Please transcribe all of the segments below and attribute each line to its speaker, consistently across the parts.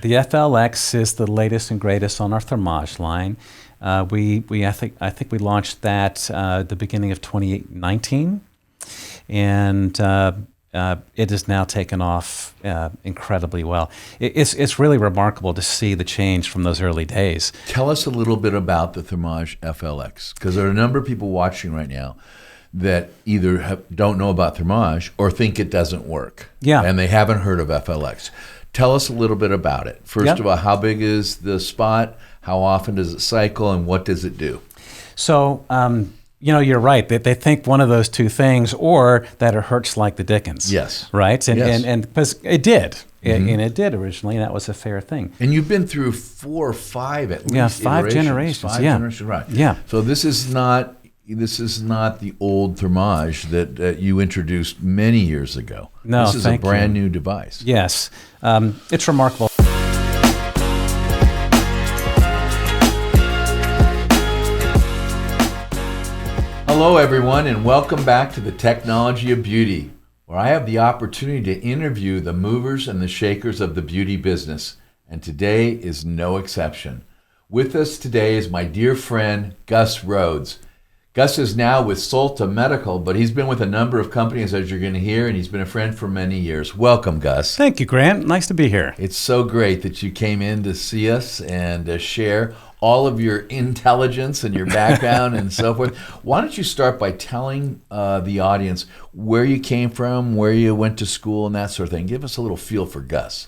Speaker 1: The FLX is the latest and greatest on our Thermage line. I think we launched that the beginning of 2019, and it has now taken off incredibly well. It's really remarkable to see the change from those early days.
Speaker 2: Tell us a little bit about the Thermage FLX, because there are a number of people watching right now that either don't know about Thermage or think it doesn't work.
Speaker 1: Yeah.
Speaker 2: And they haven't heard of FLX. Tell us a little bit about it. First of all, how big is the spot? How often does it cycle, and what does it do?
Speaker 1: So, you're right. They think one of those two things, or that it hurts like the dickens.
Speaker 2: Yes.
Speaker 1: Right? And because it did.
Speaker 2: Mm-hmm.
Speaker 1: And it did originally, and that was a fair thing.
Speaker 2: And you've been through 4 or 5 at least.
Speaker 1: Five generations.
Speaker 2: Five generations, right.
Speaker 1: Yeah.
Speaker 2: So this is not the old Thermage that you introduced many years ago.
Speaker 1: No,
Speaker 2: this is a brand new device.
Speaker 1: Yes. It's remarkable.
Speaker 2: Hello, everyone, and welcome back to the Technology of Beauty, where I have the opportunity to interview the movers and the shakers of the beauty business, and today is no exception. With us today is my dear friend, Gus Rhodes. Gus is now with Solta Medical, but he's been with a number of companies, as you're going to hear, and he's been a friend for many years. Welcome, Gus.
Speaker 1: Thank you, Grant. Nice to be here.
Speaker 2: It's so great that you came in to see us and share all of your intelligence and your background and so forth. Why don't you start by telling the audience where you came from, where you went to school, and that sort of thing. Give us a little feel for Gus.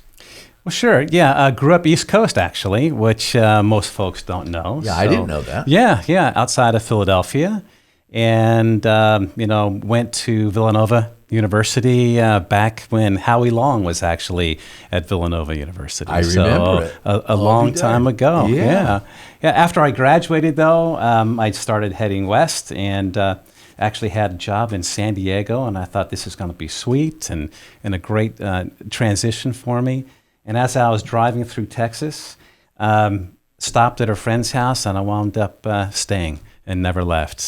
Speaker 1: Well, sure. Yeah, I grew up East Coast, actually, which most folks don't know.
Speaker 2: Yeah, I didn't know that.
Speaker 1: Yeah, outside of Philadelphia. And, went to Villanova University back when Howie Long was actually at Villanova University.
Speaker 2: I remember it.
Speaker 1: A long time ago.
Speaker 2: Yeah.
Speaker 1: After I graduated, though, I started heading west and actually had a job in San Diego. And I thought this is going to be sweet and a great transition for me. And as I was driving through Texas, stopped at a friend's house, and I wound up staying and never left.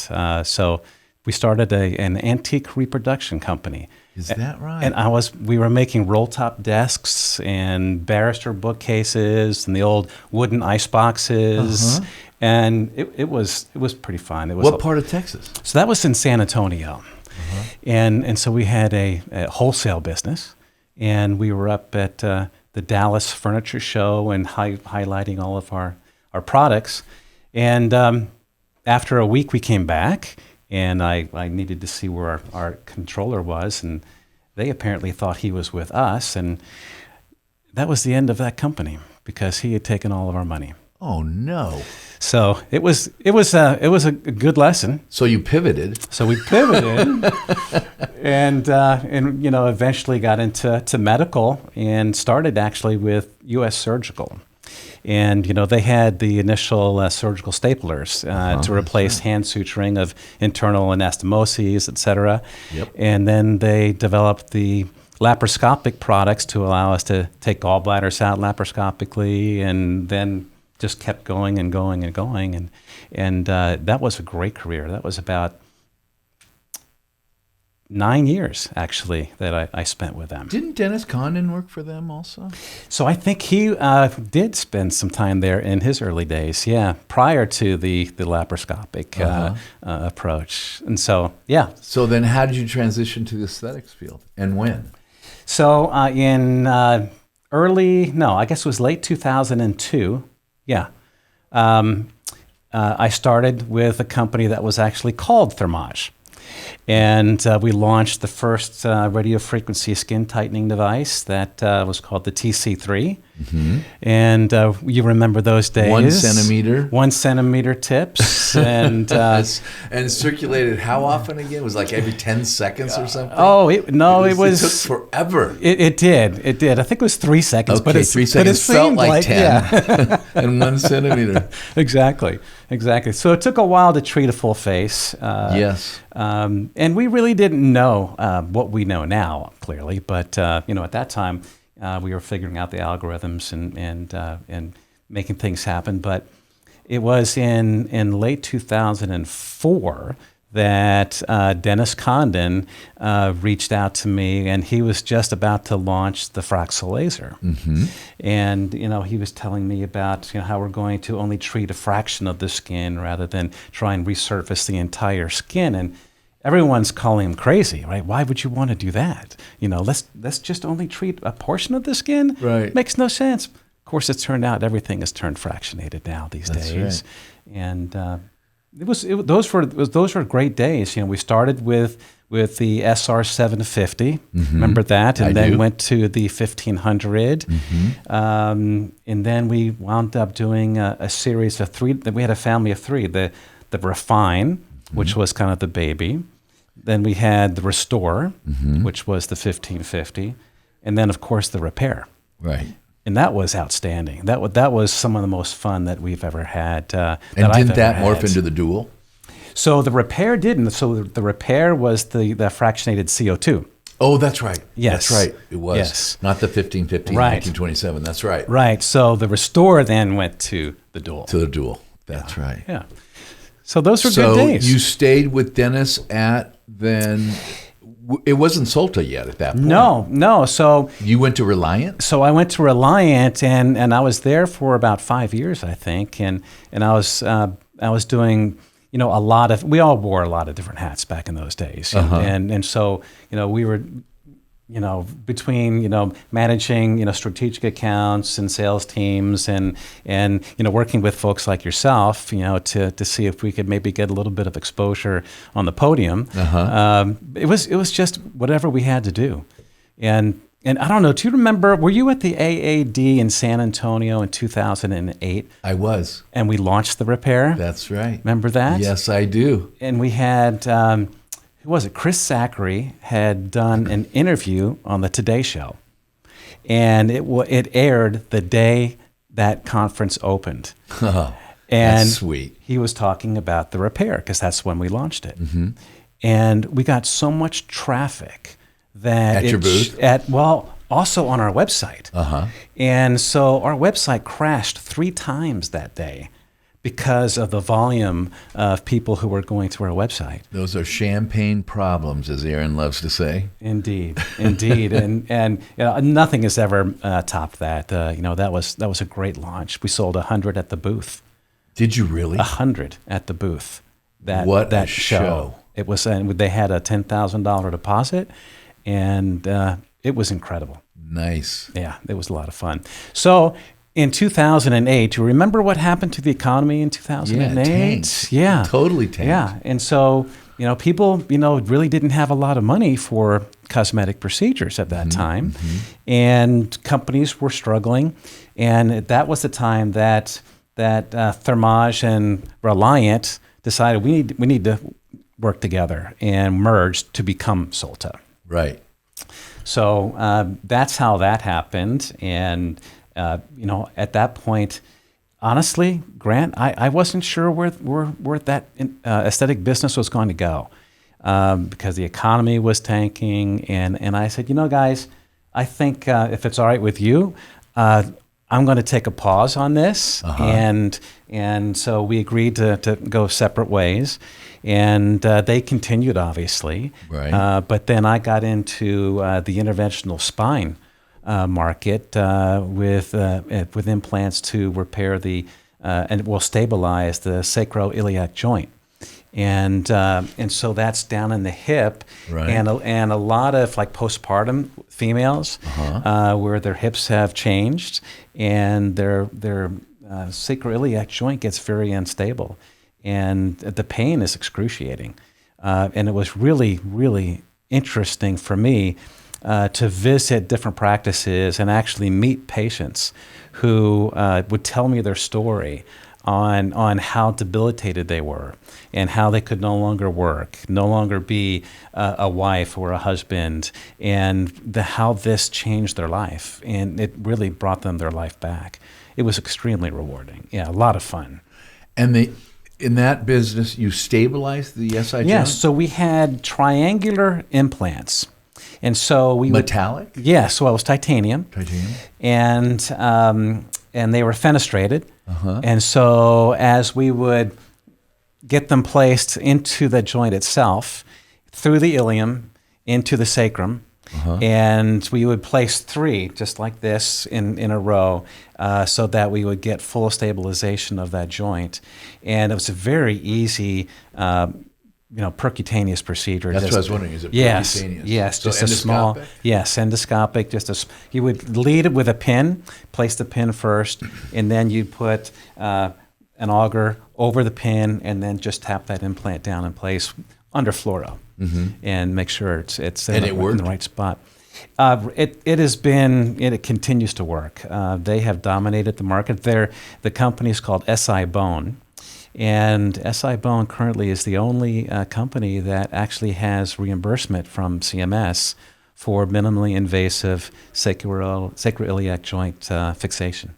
Speaker 1: So we started an antique reproduction company.
Speaker 2: Is that right?
Speaker 1: And we were making roll-top desks and barrister bookcases and the old wooden ice boxes. Uh-huh. And it was pretty fun.
Speaker 2: What part of Texas?
Speaker 1: So that was in San Antonio. Uh-huh. And so we had a wholesale business, and we were up at the Dallas Furniture Show and highlighting all of our products. And after a week, we came back, and I needed to see where our controller was, and they apparently thought he was with us, and that was the end of that company because he had taken all of our money.
Speaker 2: Oh no!
Speaker 1: So it was a good lesson.
Speaker 2: So you pivoted.
Speaker 1: So we pivoted, and eventually got into medical and started actually with U.S. Surgical. And, they had the initial surgical staplers to replace hand suturing of internal anastomoses, et cetera.
Speaker 2: Yep.
Speaker 1: And then they developed the laparoscopic products to allow us to take gallbladders out laparoscopically, and then just kept going and going and going. And that was a great career. That was about 9 years, actually, that I spent with them.
Speaker 2: Didn't Dennis Condon work for them also?
Speaker 1: So I think he did spend some time there in his early days, prior to the laparoscopic approach. And so, yeah.
Speaker 2: So then how did you transition to the aesthetics field, and when?
Speaker 1: So in I guess it was late 2002, I started with a company that was actually called Thermage. And we launched the first radiofrequency skin tightening device that was called the TC3. Mm-hmm. And you remember those days.
Speaker 2: 1 centimeter.
Speaker 1: 1 centimeter tips. And
Speaker 2: and circulated how often again? It was like every 10 seconds or something?
Speaker 1: It was...
Speaker 2: It took forever.
Speaker 1: It did. I think it was 3 seconds.
Speaker 2: Okay, 3 seconds felt like 10. Yeah. And 1 centimeter.
Speaker 1: Exactly. So it took a while to treat a full face.
Speaker 2: Yes.
Speaker 1: And we really didn't know what we know now, clearly. But, at that time, we were figuring out the algorithms and making things happen. But it was in late 2004 that Dennis Condon reached out to me, and he was just about to launch the Fraxel laser. And he was telling me about how we're going to only treat a fraction of the skin rather than try and resurface the entire skin. And everyone's calling him crazy, right? Why would you want to do that? Let's just only treat a portion of the skin.
Speaker 2: Right.
Speaker 1: Makes no sense. Of course, it's turned out everything is turned fractionated now these
Speaker 2: That's
Speaker 1: days,
Speaker 2: right.
Speaker 1: and those were great days. We started with the SR 750, remember that, and
Speaker 2: I
Speaker 1: then
Speaker 2: do.
Speaker 1: went to the 1500, and then we wound up doing a series of three. We had a family of three: the Refine, which was kind of the baby. Then we had the Restore, which was the 1550, and then of course the Repair.
Speaker 2: Right.
Speaker 1: And that was outstanding. That was some of the most fun that we've ever had.
Speaker 2: And didn't that morph into the Dual?
Speaker 1: So the Repair didn't. So the Repair was the fractionated CO2.
Speaker 2: Oh, that's right.
Speaker 1: Yes.
Speaker 2: That's right. It was.
Speaker 1: Yes.
Speaker 2: Not the 1550,
Speaker 1: Right.
Speaker 2: 1927. That's right.
Speaker 1: Right. So the Restore then went to the Dual.
Speaker 2: To the Dual. That's right.
Speaker 1: Yeah. So those were
Speaker 2: So
Speaker 1: good days.
Speaker 2: you stayed with Dennis at then. It wasn't Solta yet at that point.
Speaker 1: No. So
Speaker 2: You went to Relient?
Speaker 1: I went to Relient, and I was there for about 5 years, I think, and I was doing a lot of. We all wore a lot of different hats back in those days, and so we were. Between managing strategic accounts and sales teams and working with folks like yourself to see if we could maybe get a little bit of exposure on the podium. It was just whatever we had to do, and I don't know. Do you remember? Were you at the AAD in San Antonio in 2008?
Speaker 2: I was.
Speaker 1: And we launched the Repair.
Speaker 2: That's right.
Speaker 1: Remember that?
Speaker 2: Yes, I do.
Speaker 1: And we had. Who was it? Chris Zachary had done an interview on the Today Show, and it aired the day that conference opened.
Speaker 2: Oh,
Speaker 1: and
Speaker 2: that's sweet.
Speaker 1: He was talking about the Repair because that's when we launched it, and we got so much traffic that
Speaker 2: At your booth?
Speaker 1: Also on our website, and so our website crashed 3 times that day. Because of the volume of people who were going to our website.
Speaker 2: Those are champagne problems, as Aaron loves to say.
Speaker 1: Indeed, and nothing has ever topped that. That was a great launch. We sold 100 at the booth.
Speaker 2: Did you really?
Speaker 1: 100 at the booth.
Speaker 2: What
Speaker 1: that
Speaker 2: a show!
Speaker 1: It was. They had a $10,000 deposit, and it was incredible.
Speaker 2: Nice.
Speaker 1: Yeah, it was a lot of fun. So. In 2008, do you remember what happened to the economy in 2008?
Speaker 2: Yeah, tanked.
Speaker 1: Yeah.
Speaker 2: Totally tanked.
Speaker 1: Yeah, and so, people, really didn't have a lot of money for cosmetic procedures at that time, and companies were struggling, and that was the time that Thermage and Relient decided we need to work together and merge to become Solta.
Speaker 2: Right.
Speaker 1: So that's how that happened, and at that point, honestly, Grant, I wasn't sure where that aesthetic business was going to go because the economy was tanking. And I said, guys, I think if it's all right with you, I'm going to take a pause on this. And so we agreed to go separate ways. And they continued, obviously.
Speaker 2: Right.
Speaker 1: But then I got into the interventional spine market with implants to repair and will stabilize the sacroiliac joint, and so that's down in the hip,
Speaker 2: right.
Speaker 1: and a lot of like postpartum females where their hips have changed and their sacroiliac joint gets very unstable, and the pain is excruciating, and it was really, really interesting for me. To visit different practices and actually meet patients who would tell me their story on how debilitated they were and how they could no longer work, no longer be a wife or a husband, and how this changed their life. And it really brought them their life back. It was extremely rewarding. Yeah, a lot of fun.
Speaker 2: And in that business, you stabilized the SI joint?
Speaker 1: Yes, so we had triangular implants. And so we
Speaker 2: metallic?
Speaker 1: Yeah, so it was titanium. And they were fenestrated. And so as we would get them placed into the joint itself, through the ilium, into the sacrum. And we would place 3 just like this in a row so that we would get full stabilization of that joint. And it was a very easy, percutaneous procedure.
Speaker 2: That's what I was wondering. Is it percutaneous?
Speaker 1: Yes,
Speaker 2: so
Speaker 1: just a small. Yes, endoscopic. You would lead it with a pin, place the pin first, and then you put an auger over the pin, and then just tap that implant down in place under fluoro. And make sure it's in the right spot. It continues to work. They have dominated the market. The company is called SI Bone, and SI Bone currently is the only company that actually has reimbursement from CMS for minimally invasive sacroiliac joint fixation.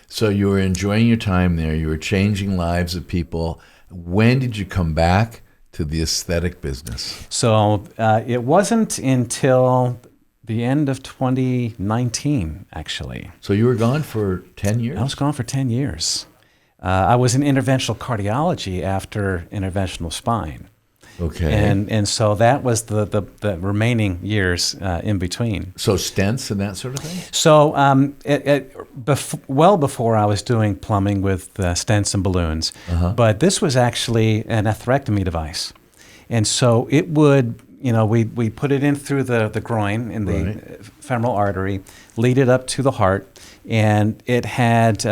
Speaker 2: So you were enjoying your time there. You were changing lives of people. When did you come back to the aesthetic business?
Speaker 1: So it wasn't until the end of 2019, actually.
Speaker 2: So you were gone for 10 years?
Speaker 1: I was gone for 10 years. I was in interventional cardiology after interventional spine.
Speaker 2: Okay.
Speaker 1: And so that was the remaining years in between.
Speaker 2: So stents and that sort of thing?
Speaker 1: So well before I was doing plumbing with stents and balloons, but this was actually an atherectomy device. And so it would, we put it in through the groin in the femoral artery, lead it up to the heart, and it had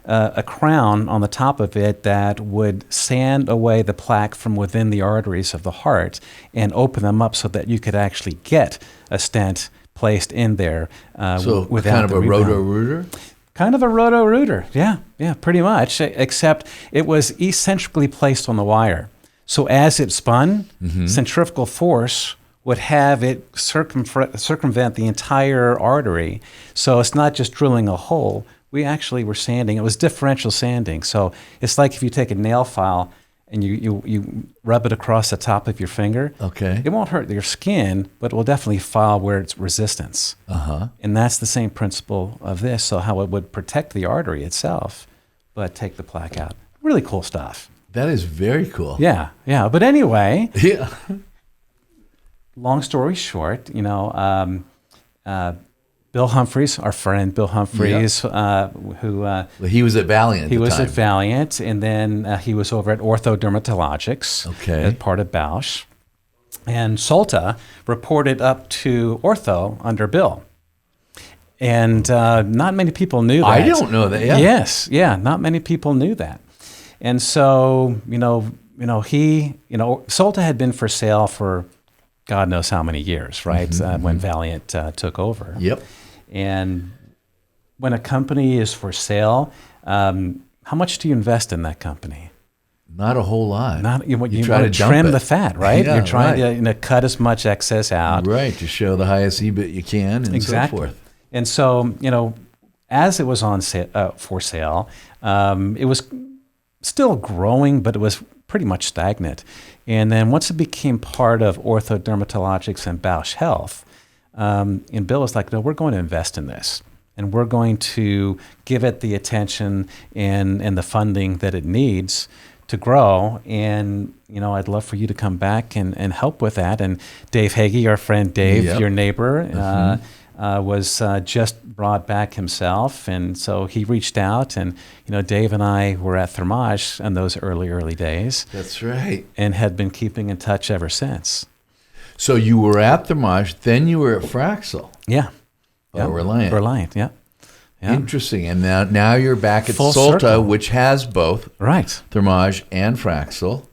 Speaker 1: a crown on the top of it that would sand away the plaque from within the arteries of the heart and open them up so that you could actually get a stent placed in there without
Speaker 2: kind of
Speaker 1: the
Speaker 2: a
Speaker 1: rebound.
Speaker 2: roto-rooter?
Speaker 1: Kind of a roto-rooter, yeah, pretty much, except it was eccentrically placed on the wire. So as it spun, centrifugal force would have it circumvent the entire artery. So it's not just drilling a hole. We actually were sanding. It was differential sanding. So it's like if you take a nail file and you rub it across the top of your finger.
Speaker 2: Okay.
Speaker 1: It won't hurt your skin, but it will definitely file where it's resistance. And that's the same principle of this. So how it would protect the artery itself, but take the plaque out. Really cool stuff.
Speaker 2: That is very cool.
Speaker 1: Yeah. But anyway,
Speaker 2: Yeah.
Speaker 1: long story short, Bill Humphreys, our friend Bill Humphreys, who
Speaker 2: he was at Valiant.
Speaker 1: he was at Valiant, and then he was over at Ortho Dermatologics as part of Bausch. And Solta reported up to Ortho under Bill. And not many people knew that.
Speaker 2: I don't know that. Yeah.
Speaker 1: Yes, not many people knew that. And so, Solta had been for sale for God knows how many years, right? When Valiant took over.
Speaker 2: Yep.
Speaker 1: And when a company is for sale, how much do you invest in that company?
Speaker 2: Not a whole lot.
Speaker 1: You
Speaker 2: try
Speaker 1: want to trim the fat, right?
Speaker 2: Yeah,
Speaker 1: You're trying to cut as much excess out.
Speaker 2: Right, to show the highest EBIT you can and so forth.
Speaker 1: And so, as it was on for sale, it was still growing, but it was pretty much stagnant. And then once it became part of Ortho Dermatologics and Bausch Health, and Bill was like, no, we're going to invest in this. And we're going to give it the attention and the funding that it needs to grow. And, I'd love for you to come back and help with that. And Dave Hagee, our friend Dave, your neighbor, was just brought back himself. And so he reached out, and, Dave and I were at Thermage in those early days.
Speaker 2: That's right.
Speaker 1: And had been keeping in touch ever since.
Speaker 2: So you were at Thermage, then you were at Fraxel.
Speaker 1: Yeah.
Speaker 2: Reliant.
Speaker 1: Reliant, yeah.
Speaker 2: Interesting. And now you're back at
Speaker 1: Full
Speaker 2: Solta,
Speaker 1: circle.
Speaker 2: which has both Thermage and Fraxel.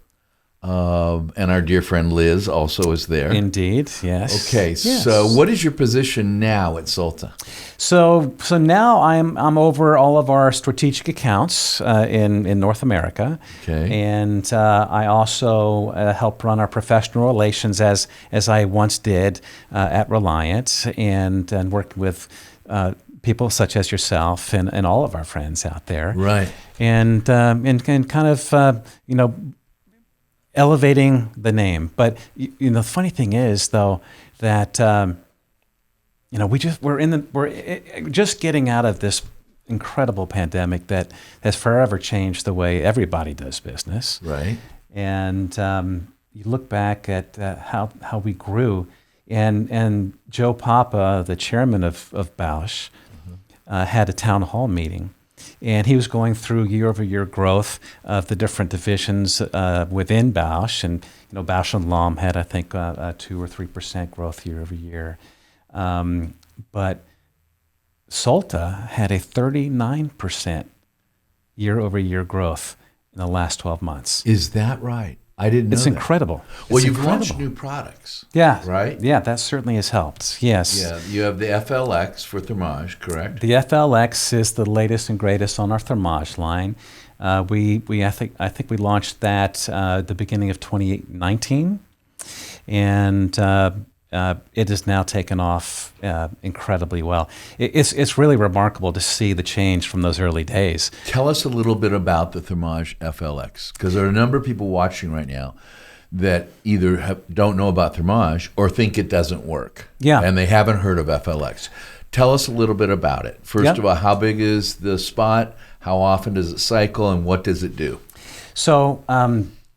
Speaker 2: And our dear friend Liz also is there.
Speaker 1: Indeed, yes.
Speaker 2: Okay,
Speaker 1: yes.
Speaker 2: So what is your position now at Solta?
Speaker 1: So now I'm over all of our strategic accounts in North America.
Speaker 2: Okay.
Speaker 1: And I also help run our professional relations as I once did at Reliant, and working with people such as yourself and all of our friends out there.
Speaker 2: Right.
Speaker 1: And kind of elevating the name. But the funny thing is, though, that we're just getting out of this incredible pandemic that has forever changed the way everybody does business.
Speaker 2: Right.
Speaker 1: And you look back at how we grew, and Joe Papa, the chairman of Bausch, had a town hall meeting, and he was going through year-over-year growth of the different divisions within Bausch, and Bausch and Lomb had, I think, 2 or 3% growth year-over-year, but Solta had a 39% year-over-year growth in the last 12 months.
Speaker 2: Is that right? I didn't know
Speaker 1: It's
Speaker 2: that.
Speaker 1: incredible.
Speaker 2: Well,
Speaker 1: It's
Speaker 2: you've
Speaker 1: incredible.
Speaker 2: launched new products.
Speaker 1: Yeah.
Speaker 2: Right?
Speaker 1: Yeah, that certainly has helped. Yes.
Speaker 2: Yeah. You have the FLX for Thermage, correct?
Speaker 1: The FLX is the latest and greatest on our Thermage line. I think we launched that the beginning of 2019, and it has now taken off incredibly well. It's really remarkable to see the change from those early days.
Speaker 2: Tell us a little bit about the Thermage FLX, because there are a number of people watching right now that either don't know about Thermage or think it doesn't work.
Speaker 1: Yeah.
Speaker 2: And they haven't heard of FLX. Tell us a little bit about it. First of all, how big is the spot? How often does it cycle, and what does it do?
Speaker 1: So,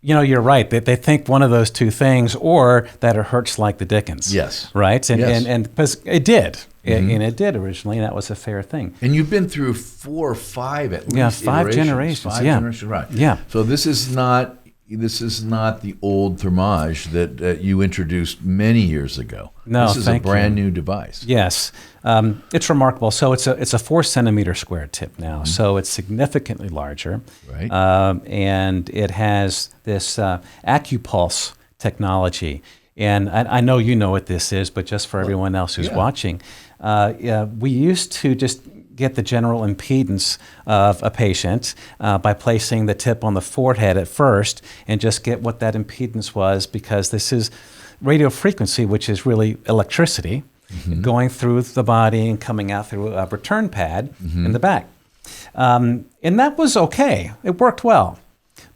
Speaker 1: you're right. They think one of those two things, or that it hurts like the dickens.
Speaker 2: Yes.
Speaker 1: Right? And
Speaker 2: Yes.
Speaker 1: and because it did. And it did originally, and that was a fair thing.
Speaker 2: And you've been through 4 or 5 at least.
Speaker 1: Yeah, 5 generations.
Speaker 2: Five
Speaker 1: Yeah.
Speaker 2: generations, right.
Speaker 1: Yeah.
Speaker 2: So this is not the old Thermage that you introduced many years ago.
Speaker 1: No,
Speaker 2: this is a
Speaker 1: thank you.
Speaker 2: brand new device.
Speaker 1: Yes, it's remarkable. So it's a 4 centimeter square tip now, so it's significantly larger,
Speaker 2: Right.
Speaker 1: and it has this AccuPulse technology. And I know you know what this is, but just for everyone else who's watching, we used to just get the general impedance of a patient by placing the tip on the forehead at first and just get what that impedance was, because this is radiofrequency, which is really electricity going through the body and coming out through a return pad in the back. And that was okay. It worked well.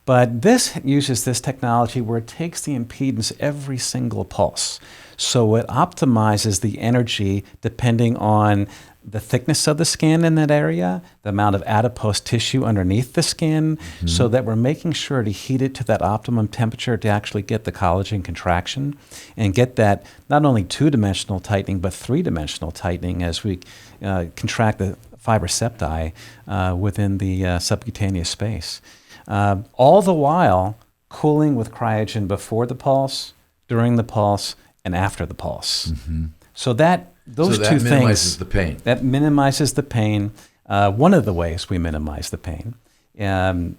Speaker 1: But this uses this technology where it takes the impedance every single pulse. So it optimizes the energy depending on the thickness of the skin in that area, the amount of adipose tissue underneath the skin, so that we're making sure to heat it to that optimum temperature to actually get the collagen contraction and get that not only 2-dimensional tightening, but 3-dimensional tightening as we contract the fiber septi within the subcutaneous space. All the while cooling with cryogen before the pulse, during the pulse, and after the pulse. So those two
Speaker 2: minimizes
Speaker 1: things,
Speaker 2: the pain.
Speaker 1: That minimizes the pain. One of the ways we minimize the pain, and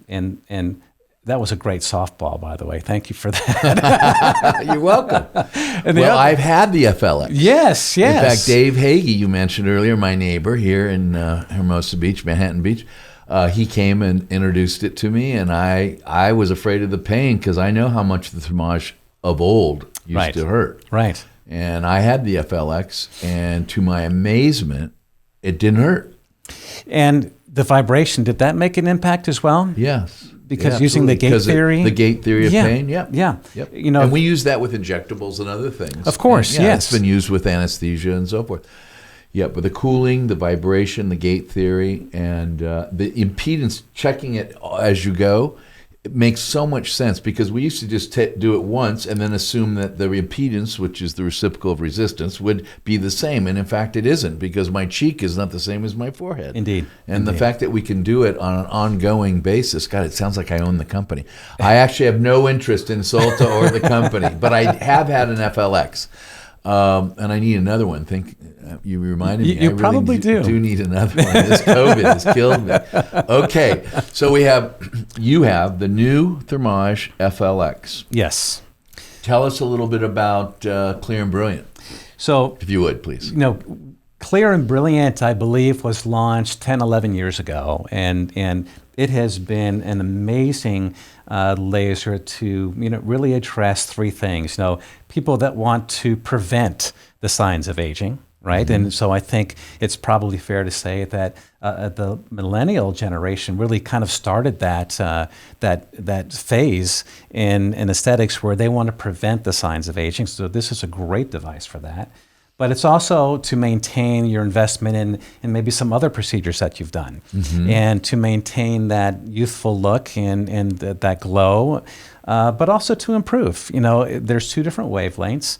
Speaker 1: that was a great softball, by the way. Thank you for that.
Speaker 2: You're welcome. Well, I've had the FLX.
Speaker 1: Yes.
Speaker 2: In fact, Dave Hagee, you mentioned earlier, my neighbor here in Hermosa Beach, Manhattan Beach, he came and introduced it to me, and I was afraid of the pain because I know how much the Thermage of old used to hurt.
Speaker 1: Right.
Speaker 2: And I had the FLX, and to my amazement, it didn't hurt.
Speaker 1: And the vibration, did that make an impact as well?
Speaker 2: Yes.
Speaker 1: Because using the gate theory?
Speaker 2: The gate theory of pain,
Speaker 1: Yeah.
Speaker 2: Yep.
Speaker 1: And
Speaker 2: we use that with injectables and other things.
Speaker 1: Of course,
Speaker 2: and,
Speaker 1: yes.
Speaker 2: It's been used with anesthesia and so forth. Yeah, but the cooling, the vibration, the gate theory, and the impedance, checking it as you go, it makes so much sense, because we used to just do it once and then assume that the impedance, which is the reciprocal of resistance, would be the same. And in fact, it isn't, because my cheek is not the same as my forehead.
Speaker 1: Indeed.
Speaker 2: And the fact that we can do it on an ongoing basis, God, it sounds like I own the company. I actually have no interest in Solta or the company, but I have had an FLX. And I need another one. You reminded me.
Speaker 1: You probably do.
Speaker 2: Do need another one. This COVID has killed me. Okay, so you have the new Thermage FLX.
Speaker 1: Yes.
Speaker 2: Tell us a little bit about Clear and Brilliant,
Speaker 1: So,
Speaker 2: if you would, please.
Speaker 1: Clear and Brilliant, I believe, was launched 10, 11 years ago, and it has been an amazing laser to really address 3 things. People that want to prevent the signs of aging, right? And so I think it's probably fair to say that the millennial generation really kind of started that phase in aesthetics where they want to prevent the signs of aging. So this is a great device for that. but it's also to maintain your investment in maybe some other procedures that you've done, and to maintain that youthful look and that glow, but also to improve. There's two different wavelengths,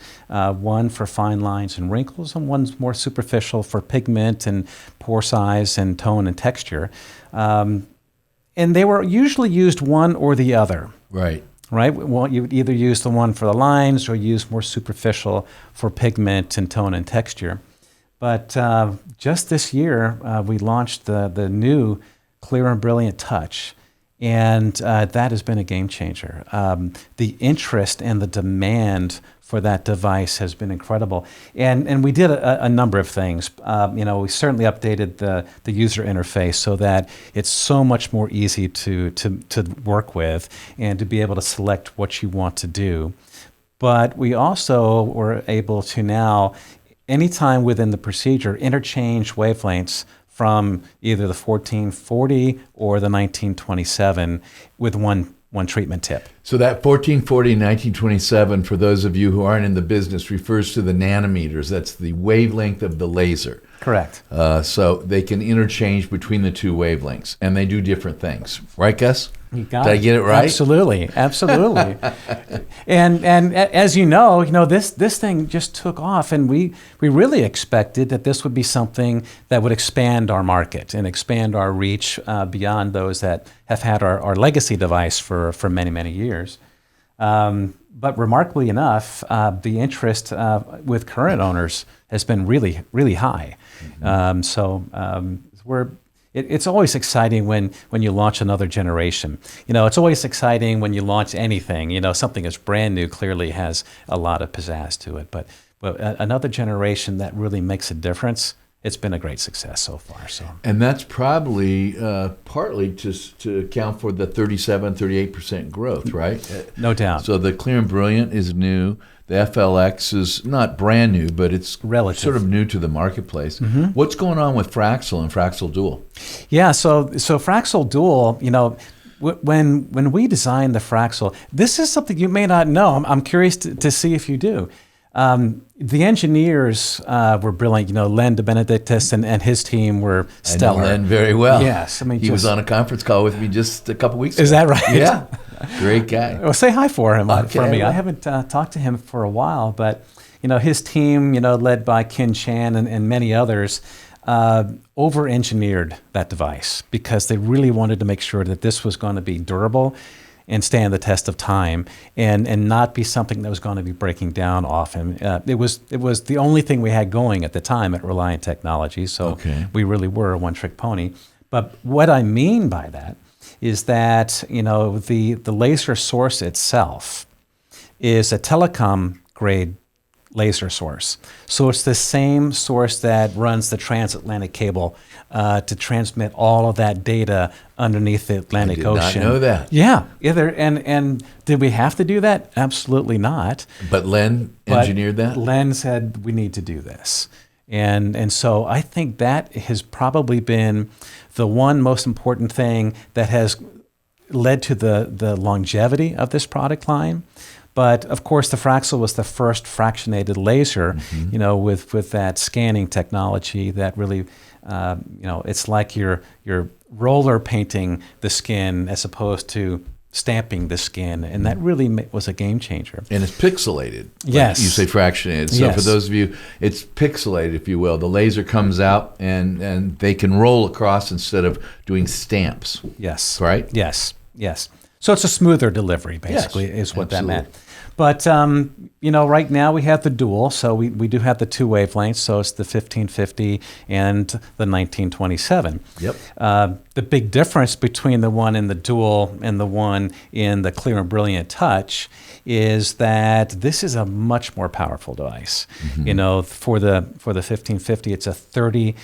Speaker 1: one for fine lines and wrinkles, and one's more superficial for pigment and pore size and tone and texture. And they were usually used one or the other.
Speaker 2: Right.
Speaker 1: Right? Well, you would either use the one for the lines or use more superficial for pigment and tone and texture. But just this year, we launched the new Clear and Brilliant Touch, and that has been a game changer. The interest and the demand for that device has been incredible. And we did a number of things. We certainly updated the user interface so that it's so much more easy to work with and to be able to select what you want to do. But we also were able to now, anytime within the procedure, interchange wavelengths from either the 1440 or the 1927 with one treatment tip.
Speaker 2: So that 1440 and 1927, for those of you who aren't in the business, refers to the nanometers. That's the wavelength of the laser.
Speaker 1: Correct.
Speaker 2: So they can interchange between the two wavelengths, and they do different things. Right, Gus?
Speaker 1: You got
Speaker 2: Did I get it right?
Speaker 1: Absolutely. and as you know, this thing just took off, and we really expected that this would be something that would expand our market and expand our reach beyond those that have had our legacy device for many, many years. But remarkably enough, the interest with current owners has been really, really high. It's always exciting when you launch another generation. It's always exciting when you launch anything. Something that's brand new clearly has a lot of pizzazz to it. But another generation that really makes a difference, it's been a great success so far.
Speaker 2: And that's probably partly to account for the 37-38% growth, right?
Speaker 1: No doubt.
Speaker 2: So the Clear and Brilliant is new. The FLX is not brand new, but it's
Speaker 1: relative,
Speaker 2: sort of new to the marketplace. What's going on with Fraxel and Fraxel Dual?
Speaker 1: Yeah, so Fraxel Dual, when we designed the Fraxel, this is something you may not know. I'm curious to see if you do. The engineers were brilliant. Len DeBenedictis and his team were stellar.
Speaker 2: I know Len very well.
Speaker 1: Yes,
Speaker 2: he was on a conference call with me just a couple weeks ago.
Speaker 1: Is that right?
Speaker 2: Yeah, great guy.
Speaker 1: Well, say hi for him for me.
Speaker 2: Well,
Speaker 1: I haven't talked to him for a while, but his team, led by Kin Chan and many others, over-engineered that device because they really wanted to make sure that this was going to be durable and stand the test of time, and not be something that was going to be breaking down often. It was the only thing we had going at the time at Relient Technologies, so we really were a one-trick pony. But what I mean by that is that the laser source itself is a telecom grade laser source. So it's the same source that runs the transatlantic cable to transmit all of that data underneath the Atlantic Ocean.
Speaker 2: I did not know that.
Speaker 1: Yeah. And did we have to do that? Absolutely not.
Speaker 2: But Len engineered that?
Speaker 1: Len said we need to do this. And so I think that has probably been the one most important thing that has led to the longevity of this product line. But of course, the Fraxel was the first fractionated laser, with that scanning technology that really, it's like you're roller painting the skin as opposed to stamping the skin, and that really was a game changer.
Speaker 2: And it's pixelated.
Speaker 1: Yes.
Speaker 2: Like you say fractionated. So
Speaker 1: yes.
Speaker 2: For those of you, it's pixelated, if you will. The laser comes out, and they can roll across instead of doing stamps.
Speaker 1: Yes.
Speaker 2: Right?
Speaker 1: Yes. So it's a smoother delivery, basically, is what that meant. But, right now we have the dual, so we do have the two wavelengths, so it's the 1550 and the 1927.
Speaker 2: Yep.
Speaker 1: The big difference between the one in the dual and the one in the Clear and Brilliant Touch is that this is a much more powerful device. For the 1550, it's a 30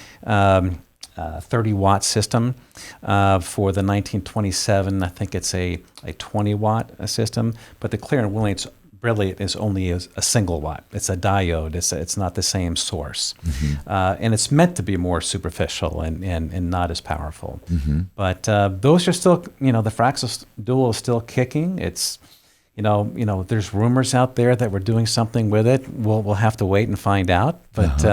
Speaker 1: watt system. For the 1927, I think it's a 20 watt system, but the Clear and Brilliant is only a single watt. It's a diode. It's not the same source. And it's meant to be more superficial and not as powerful. But those are still, the Fraxel Dual is still kicking. It's there's rumors out there that we're doing something with it. We'll have to wait and find out. But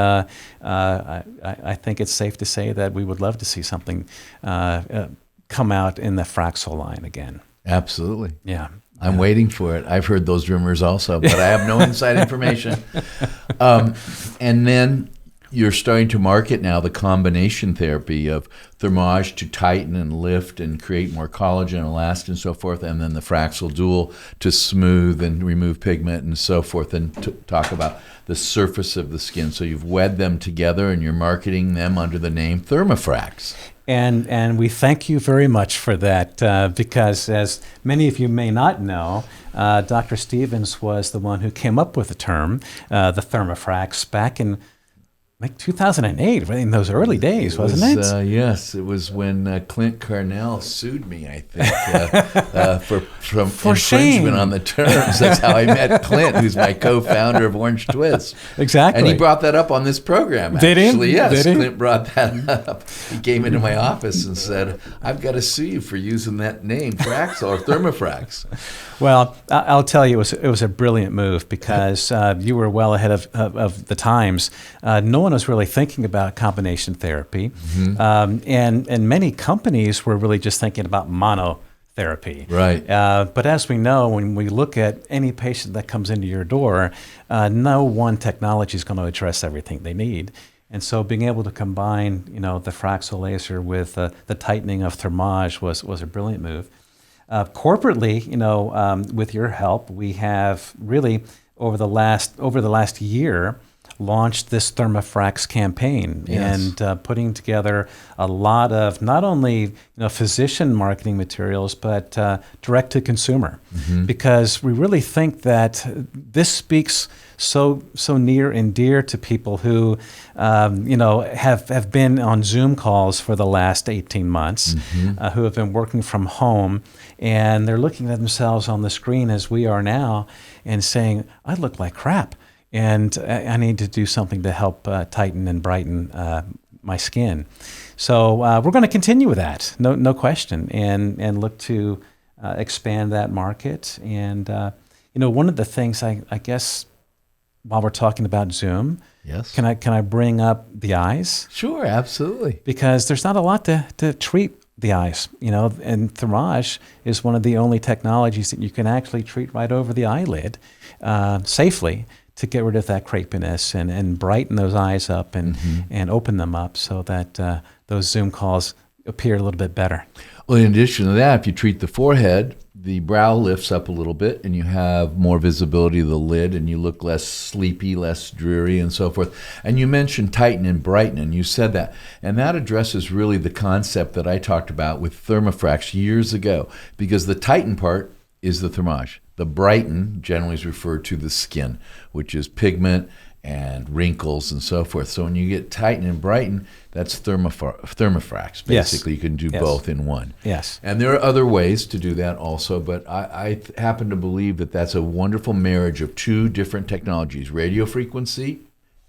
Speaker 1: I think it's safe to say that we would love to see something come out in the Fraxel line again.
Speaker 2: Absolutely.
Speaker 1: Yeah.
Speaker 2: I'm waiting for it. I've heard those rumors also, but I have no inside information. And then you're starting to market now the combination therapy of Thermage to tighten and lift and create more collagen, elastin, and so forth, and then the Fraxel Dual to smooth and remove pigment and so forth, and to talk about the surface of the skin. So you've wed them together and you're marketing them under the name Thermofracs.
Speaker 1: And we thank you very much for that, because as many of you may not know, Dr. Stevens was the one who came up with the term, the Thermofracs, back in like 2008, in those early days, wasn't it?
Speaker 2: Yes, it was when Clint Carnell sued me, I think, for infringement
Speaker 1: shame.
Speaker 2: on the terms. That's how I met Clint, who's my co-founder of Orange Twist.
Speaker 1: Exactly.
Speaker 2: And he brought that up on this program,
Speaker 1: Did he?
Speaker 2: actually. Yes,
Speaker 1: Did he?
Speaker 2: Clint brought that up. He came into my office and said, I've got to sue you for using that name, Fraxel or Thermofracs.
Speaker 1: Well, I'll tell you, it was a brilliant move, because you were well ahead of the times. No one was really thinking about combination therapy, and many companies were really just thinking about monotherapy.
Speaker 2: Right.
Speaker 1: But as we know, when we look at any patient that comes into your door, no one technology is going to address everything they need. And so being able to combine, the Fraxel laser with the tightening of Thermage was a brilliant move. Corporately, with your help, we have really over the last year launched this Thermofracs campaign.
Speaker 2: Yes.
Speaker 1: And putting together a lot of not only physician marketing materials, but direct to consumer, because we really think that this speaks so near and dear to people who have been on Zoom calls for the last 18 months, who have been working from home, and they're looking at themselves on the screen as we are now and saying, I look like crap, and I need to do something to help tighten and brighten my skin. So we're going to continue with that, no question, and look to expand that market. And one of the things I guess, while we're talking about Zoom,
Speaker 2: yes,
Speaker 1: can I bring up the eyes?
Speaker 2: Sure, absolutely. Because
Speaker 1: there's not a lot to treat the eyes, and Thermage is one of the only technologies that you can actually treat right over the eyelid safely, to get rid of that crepiness and brighten those eyes up and open them up so that those Zoom calls appear a little bit better.
Speaker 2: Well, in addition to that, if you treat the forehead, the brow lifts up a little bit and you have more visibility of the lid and you look less sleepy, less dreary, and so forth. And you mentioned tighten and brighten, and you said that. And that addresses really the concept that I talked about with Thermofracs years ago, because the tighten part is the Thermage. The brighten generally is referred to the skin, which is pigment and wrinkles and so forth. So when you get tighten and brighten, that's Thermofracs. Basically, you can do both in one.
Speaker 1: Yes.
Speaker 2: And there are other ways to do that also, but I happen to believe that that's a wonderful marriage of two different technologies, radiofrequency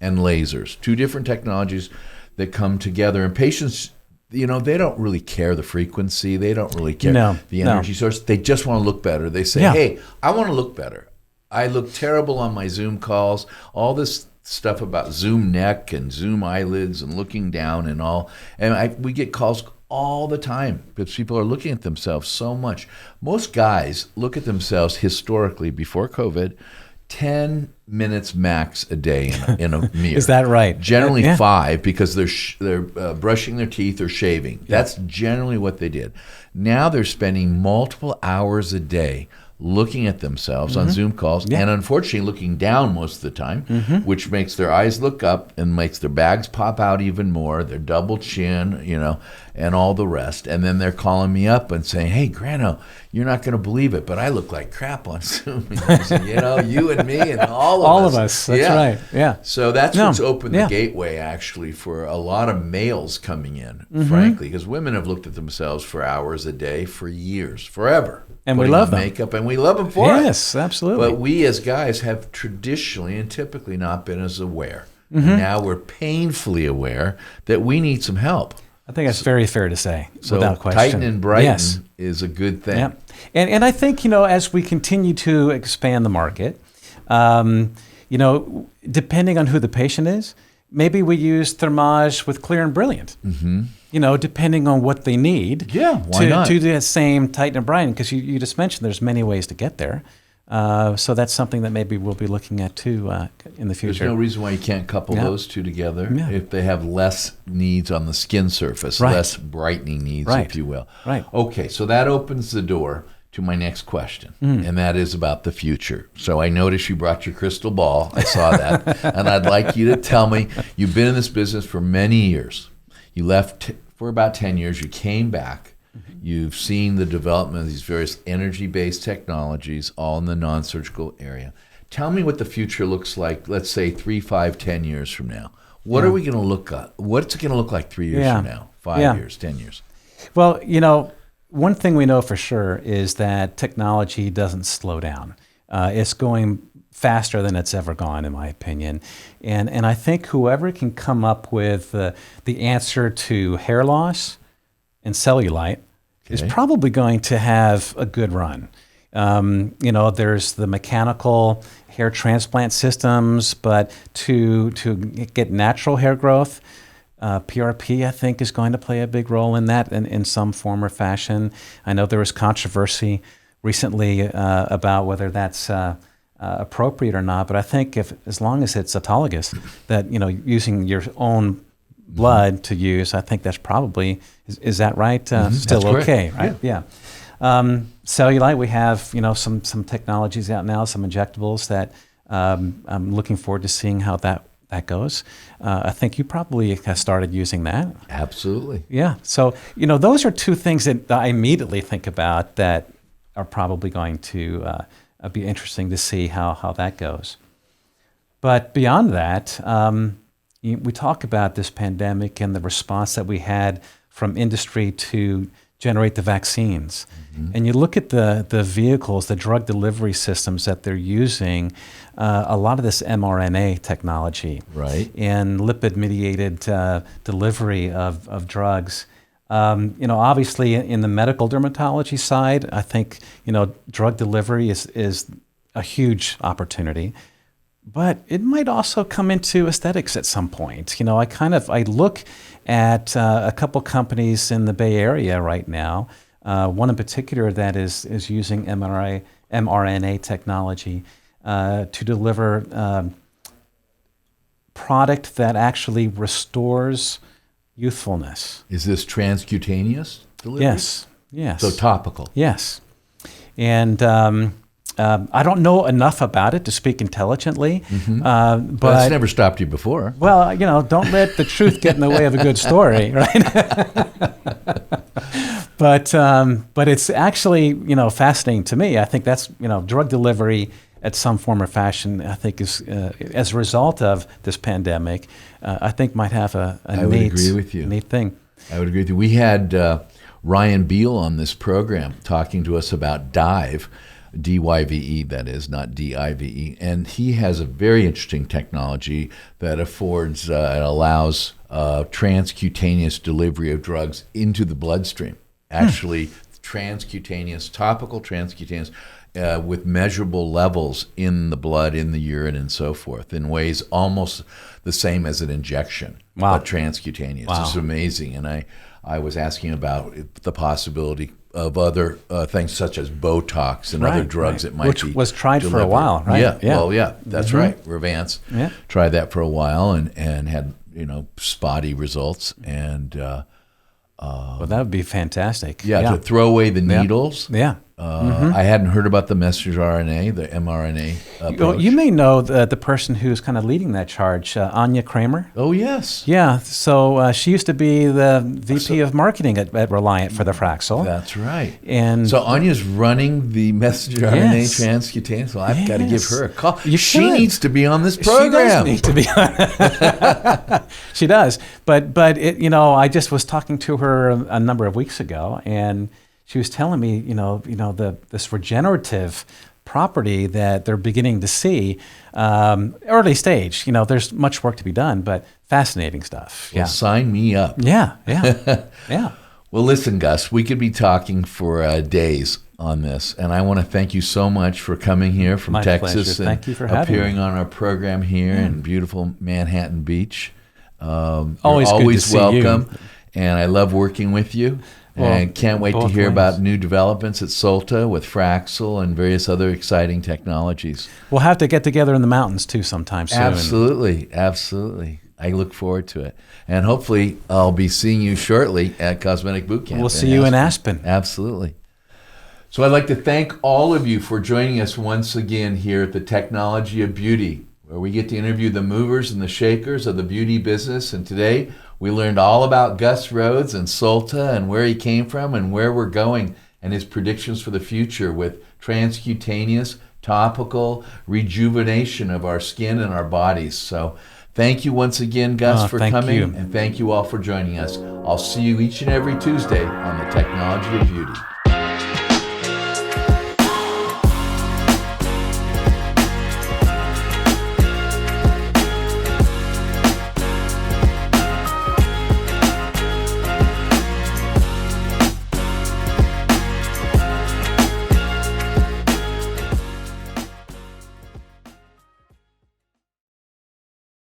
Speaker 2: and lasers, two different technologies that come together. And patients, they don't really care the frequency. They don't really care the energy source. They just want to look better. They say, hey, I want to look better. I look terrible on my Zoom calls. All this stuff about Zoom neck and Zoom eyelids and looking down and all. And we get calls all the time because people are looking at themselves so much. Most guys look at themselves historically before COVID 10 minutes max a day in a mirror.
Speaker 1: Is that right?
Speaker 2: Generally 5, because they're brushing their teeth or shaving. That's generally what they did. Now they're spending multiple hours a day looking at themselves on Zoom calls, and unfortunately looking down most of the time, which makes their eyes look up and makes their bags pop out even more, their double chin, and all the rest. And then they're calling me up and saying, hey, Grano, you're not going to believe it, but I look like crap on Zoom. You and me and all of us.
Speaker 1: That's right. Yeah.
Speaker 2: So that's what's opened the gateway, actually, for a lot of males coming in, frankly, because women have looked at themselves for hours a day for years, forever.
Speaker 1: And we love them.
Speaker 2: Makeup, and we love them for it.
Speaker 1: Yes, absolutely.
Speaker 2: But we as guys have traditionally and typically not been as aware. And now we're painfully aware that we need some help.
Speaker 1: I think that's very fair to say,
Speaker 2: So
Speaker 1: without question.
Speaker 2: tighten and brighten
Speaker 1: Yes.
Speaker 2: is a good thing.
Speaker 1: Yeah. And I think, as we continue to expand the market, depending on who the patient is, maybe we use Thermage with Clear and Brilliant, depending on what they need
Speaker 2: Yeah, why not?
Speaker 1: to do the same tighten and brighten, because you just mentioned there's many ways to get there. So that's something that maybe we'll be looking at too in the future.
Speaker 2: There's no reason why you can't couple those two together if they have less needs on the skin surface,
Speaker 1: Right.
Speaker 2: less brightening needs,
Speaker 1: Right.
Speaker 2: if you will.
Speaker 1: Right.
Speaker 2: Okay, so that opens the door to my next question, and that is about the future. So I noticed you brought your crystal ball. I saw that. And I'd like you to tell me, you've been in this business for many years. You left for about 10 years. You came back. You've seen the development of these various energy-based technologies, all in the non-surgical area. Tell me what the future looks like, let's say 3, 5, 10 years from now. What are we going to look at? What's it going to look like 3 years from now, 5 years, 10 years?
Speaker 1: Well, one thing we know for sure is that technology doesn't slow down. It's going faster than it's ever gone, in my opinion. And I think whoever can come up with the answer to hair loss and cellulite is probably going to have a good run. There's the mechanical hair transplant systems, but to get natural hair growth, PRP, I think, is going to play a big role in that in some form or fashion. I know there was controversy recently about whether that's appropriate or not, but I think as long as it's autologous, that using your own blood to use, I think that's probably, is that right? Still
Speaker 2: That's
Speaker 1: okay,
Speaker 2: correct.
Speaker 1: right? Yeah. Cellulite, we have some technologies out now, some injectables that I'm looking forward to seeing how that goes. I think you probably have started using that.
Speaker 2: Absolutely.
Speaker 1: Yeah. So those are two things that I immediately think about that are probably going to be interesting to see how that goes. But beyond that, we talk about this pandemic and the response that we had from industry to generate the vaccines. And you look at the vehicles, the drug delivery systems that they're using, a lot of this mRNA technology,
Speaker 2: Right.
Speaker 1: and lipid-mediated delivery of drugs. Obviously in the medical dermatology side, I think, drug delivery is a huge opportunity. But it might also come into aesthetics at some point. I look at a couple companies in the Bay Area right now. One in particular that is using mRNA technology to deliver product that actually restores youthfulness.
Speaker 2: Is this transcutaneous delivery?
Speaker 1: Yes.
Speaker 2: So topical.
Speaker 1: Yes. And I don't know enough about it to speak intelligently, but
Speaker 2: That's never stopped you before.
Speaker 1: well, don't let the truth get in the way of a good story, right? But it's actually fascinating to me. I think that's drug delivery at some form or fashion. I think is as a result of this pandemic, I think might have a
Speaker 2: I would agree with you.
Speaker 1: neat thing.
Speaker 2: I would agree with you. We had Ryan Beal on this program talking to us about DIVE, D-Y-V-E, that is, not D-I-V-E. And he has a very interesting technology that affords and allows transcutaneous delivery of drugs into the bloodstream. Actually, transcutaneous, topical transcutaneous, with measurable levels in the blood, in the urine, and so forth, in ways almost the same as an injection,
Speaker 1: Wow.
Speaker 2: but transcutaneous.
Speaker 1: Wow.
Speaker 2: It's amazing. And I was asking about the possibility of other things such as Botox and other drugs that might
Speaker 1: Which
Speaker 2: be
Speaker 1: was tried for a
Speaker 2: delivered.
Speaker 1: while, right?
Speaker 2: Yeah,
Speaker 1: Yeah.
Speaker 2: well, yeah, that's right. Revance
Speaker 1: Yeah.
Speaker 2: tried that for a while and had spotty results. And
Speaker 1: Well, that would be fantastic.
Speaker 2: to throw away the needles.
Speaker 1: Yeah.
Speaker 2: I hadn't heard about the messenger RNA, the mRNA approach.
Speaker 1: Well, you may know the person who's kind of leading that charge, Anya Kramer.
Speaker 2: Oh, yes.
Speaker 1: Yeah, so she used to be the VP of marketing at Relient for the Fraxel.
Speaker 2: That's right.
Speaker 1: And
Speaker 2: So Anya's running the messenger
Speaker 1: Yes.
Speaker 2: RNA transcutaneous. Well, I've got to give her a call.
Speaker 1: You
Speaker 2: she
Speaker 1: should.
Speaker 2: needs to be on this
Speaker 1: she does
Speaker 2: program.
Speaker 1: need to be on. She does. But it, I just was talking to her a number of weeks ago, and she was telling me, this regenerative property that they're beginning to see. Early stage, there's much work to be done, but fascinating stuff.
Speaker 2: Well, sign me up.
Speaker 1: Yeah. Yeah.
Speaker 2: Well, listen, Gus, we could be talking for days on this, and I want to thank you so much for coming here from
Speaker 1: My
Speaker 2: Texas
Speaker 1: pleasure.
Speaker 2: and
Speaker 1: Thank you for having
Speaker 2: appearing
Speaker 1: me.
Speaker 2: on our program here in beautiful Manhattan Beach.
Speaker 1: Always
Speaker 2: you're
Speaker 1: good
Speaker 2: always
Speaker 1: to see
Speaker 2: welcome,
Speaker 1: you.
Speaker 2: and I love working with you.
Speaker 1: Well,
Speaker 2: and can't wait to
Speaker 1: both
Speaker 2: hear
Speaker 1: ways.
Speaker 2: about new developments at Solta with Fraxel and various other exciting technologies.
Speaker 1: We'll have to get together in the mountains too sometime soon.
Speaker 2: Absolutely. I look forward to it. And hopefully I'll be seeing you shortly at Cosmetic Boot Camp.
Speaker 1: We'll see you in Aspen.
Speaker 2: Absolutely. So I'd like to thank all of you for joining us once again here at the Technology of Beauty, where we get to interview the movers and the shakers of the beauty business. And today we learned all about Gus Rhodes and Solta and where he came from and where we're going and his predictions for the future with transcutaneous, topical rejuvenation of our skin and our bodies. So thank you once again, Gus, for
Speaker 1: thank
Speaker 2: coming.
Speaker 1: you.
Speaker 2: And thank you all for joining us. I'll see you each and every Tuesday on the Technology of Beauty.